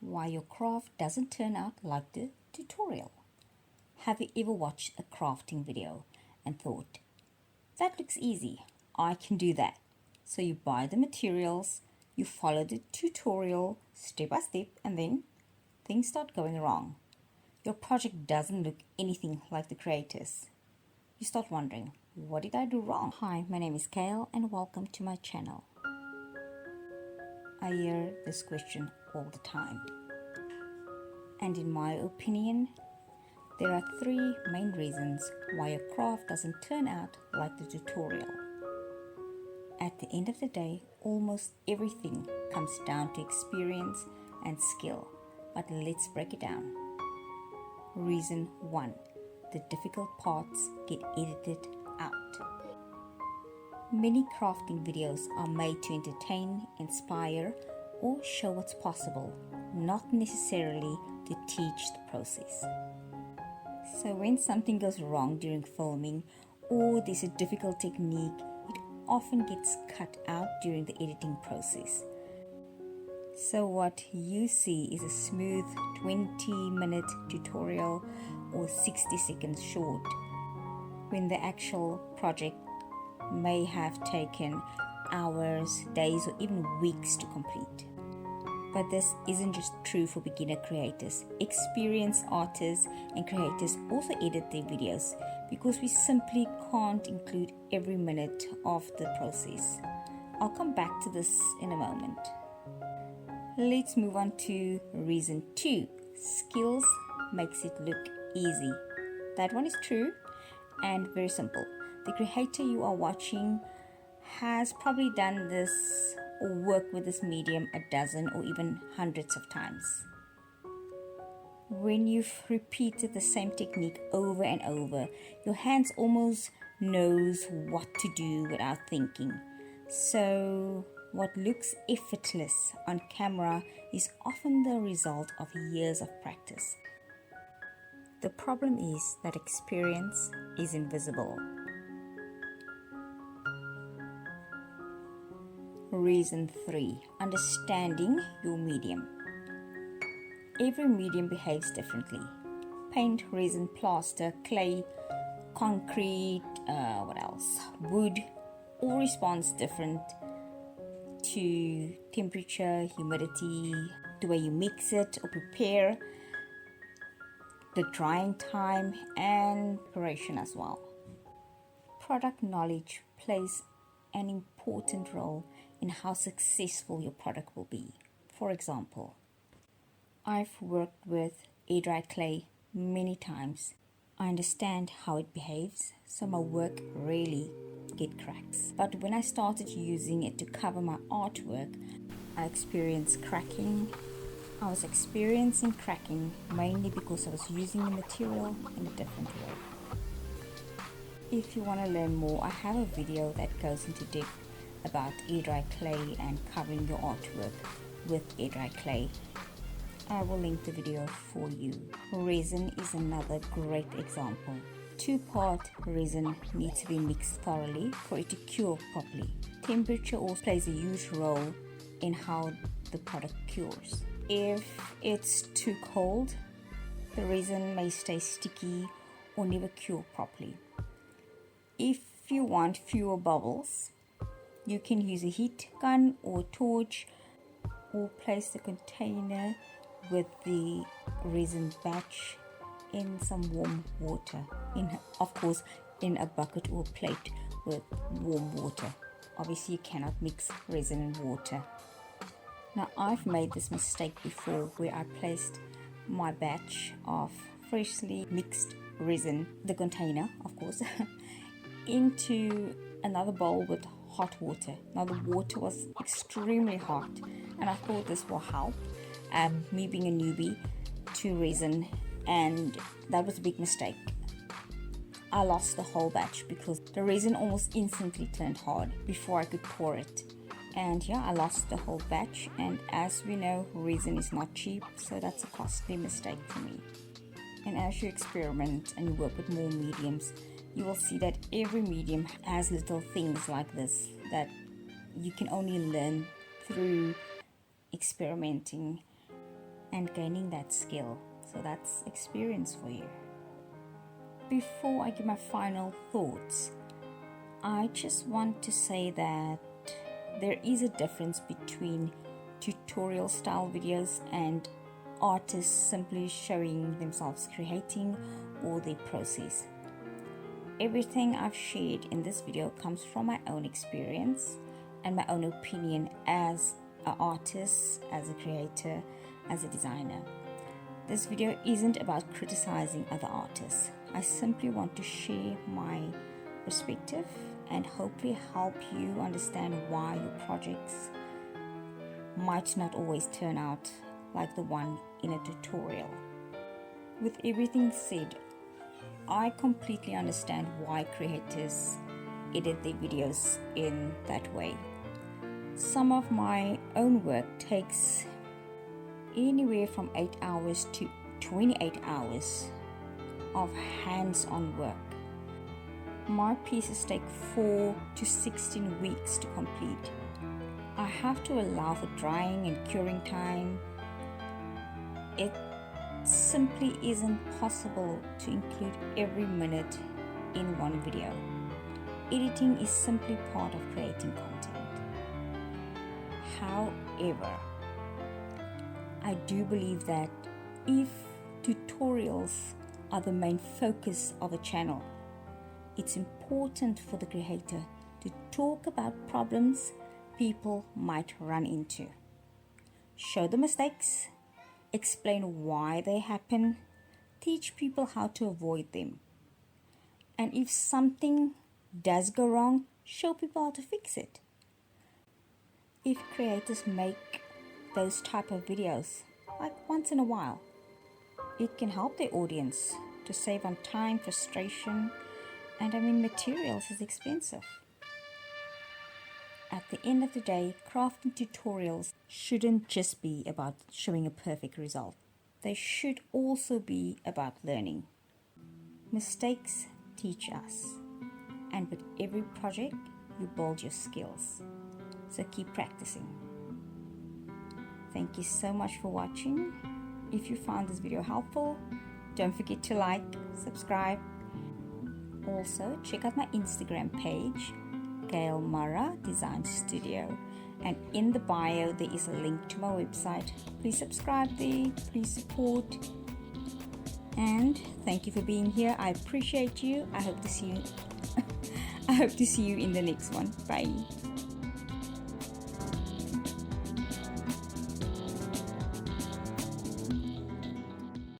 why your craft doesn't turn out like the tutorial. Have you ever watched a crafting video and thought, that looks easy, I can do that? So you buy the materials, you follow the tutorial step by step, and then things start going wrong. Your project doesn't look anything like the creators. You start wondering, what did I do wrong? Hi, my name is Kale and welcome to my channel. I hear this question all the time. And in my opinion, there are three main reasons why your craft doesn't turn out like the tutorial. At the end of the day, almost everything comes down to experience and skill. But let's break it down. Reason 1. The difficult parts get edited out. Many crafting videos are made to entertain, inspire, or show what's possible, not necessarily to teach the process. So when something goes wrong during filming or there's a difficult technique, it often gets cut out during the editing process. So what you see is a smooth 20-minute tutorial or 60 seconds short, when the actual project may have taken hours, days, or even weeks to complete. But this isn't just true for beginner creators. Experienced artists and creators also edit their videos because we simply can't include every minute of the process. I'll come back to this in a moment. Let's move on to reason 2. Skills makes it look easy. That one is true and very simple. The creator you are watching has probably done this or worked with this medium a dozen or even hundreds of times. When you've repeated the same technique over and over, your hands almost knows what to do without thinking. So what looks effortless on camera is often the result of years of practice. The problem is that experience is invisible. Reason 3. Understanding your medium. Every medium behaves differently. Paint, resin, plaster, clay, concrete, wood, all responds different to temperature, humidity, the way you mix it or prepare, the drying time, and preparation as well. Product knowledge plays an important role in how successful your product will be. For example, I've worked with air-dry clay many times. I understand how it behaves, so my work rarely get cracks. But when I started using it to cover my artwork, I experienced cracking. I was experiencing cracking mainly because I was using the material in a different way. If you want to learn more, I have a video that goes into depth about air-dry clay and covering your artwork with air-dry clay. I will link the video for you. Resin is another great example. 2-part resin needs to be mixed thoroughly for it to cure properly. Temperature also plays a huge role in how the product cures. If it's too cold, the resin may stay sticky or never cure properly. If you want fewer bubbles, you can use a heat gun or torch, or place the container with the resin batch in some warm water, in a bucket or plate with warm water. Obviously you cannot mix resin and water. Now I've made this mistake before where I placed my batch of freshly mixed resin, the container of course, into another bowl with hot water. Now the water was extremely hot and I thought this will help. Me being a newbie to resin, and that was a big mistake. I lost the whole batch because the resin almost instantly turned hard before I could pour it. And yeah, I lost the whole batch, and as we know, resin is not cheap, so that's a costly mistake for me. And as you experiment and you work with more mediums, you will see that every medium has little things like this that you can only learn through experimenting and gaining that skill. So that's experience for you. Before I give my final thoughts, I just want to say that there is a difference between tutorial style videos and artists simply showing themselves creating or their process. Everything I've shared in this video comes from my own experience and my own opinion as an artist, as a creator, as a designer. This video isn't about criticizing other artists. I simply want to share my perspective and hopefully help you understand why your projects might not always turn out like the one in a tutorial. With everything said, I completely understand why creators edit their videos in that way. Some of my own work takes anywhere from 8 hours to 28 hours of hands-on work. My pieces take 4 to 16 weeks to complete. I have to allow for drying and curing time. It simply isn't possible to include every minute in one video. Editing is simply part of creating content. However, I do believe that if tutorials are the main focus of a channel, it's important for the creator to talk about problems people might run into. Show the mistakes, explain why they happen, teach people how to avoid them. And if something does go wrong, show people how to fix it. If creators make those type of videos, like once in a while, it can help their audience to save on time, frustration, and materials is expensive. At the end of the day, crafting tutorials shouldn't just be about showing a perfect result. They should also be about learning. Mistakes teach us, and with every project, you build your skills. So keep practicing. Thank you so much for watching. If you found this video helpful, don't forget to like, subscribe. Also, check out my Instagram page, Gail Mara Design Studio, and in the bio there is a link to my website. Please subscribe there, please support, and thank you for being here. I appreciate you. I hope to see you in the next one. Bye.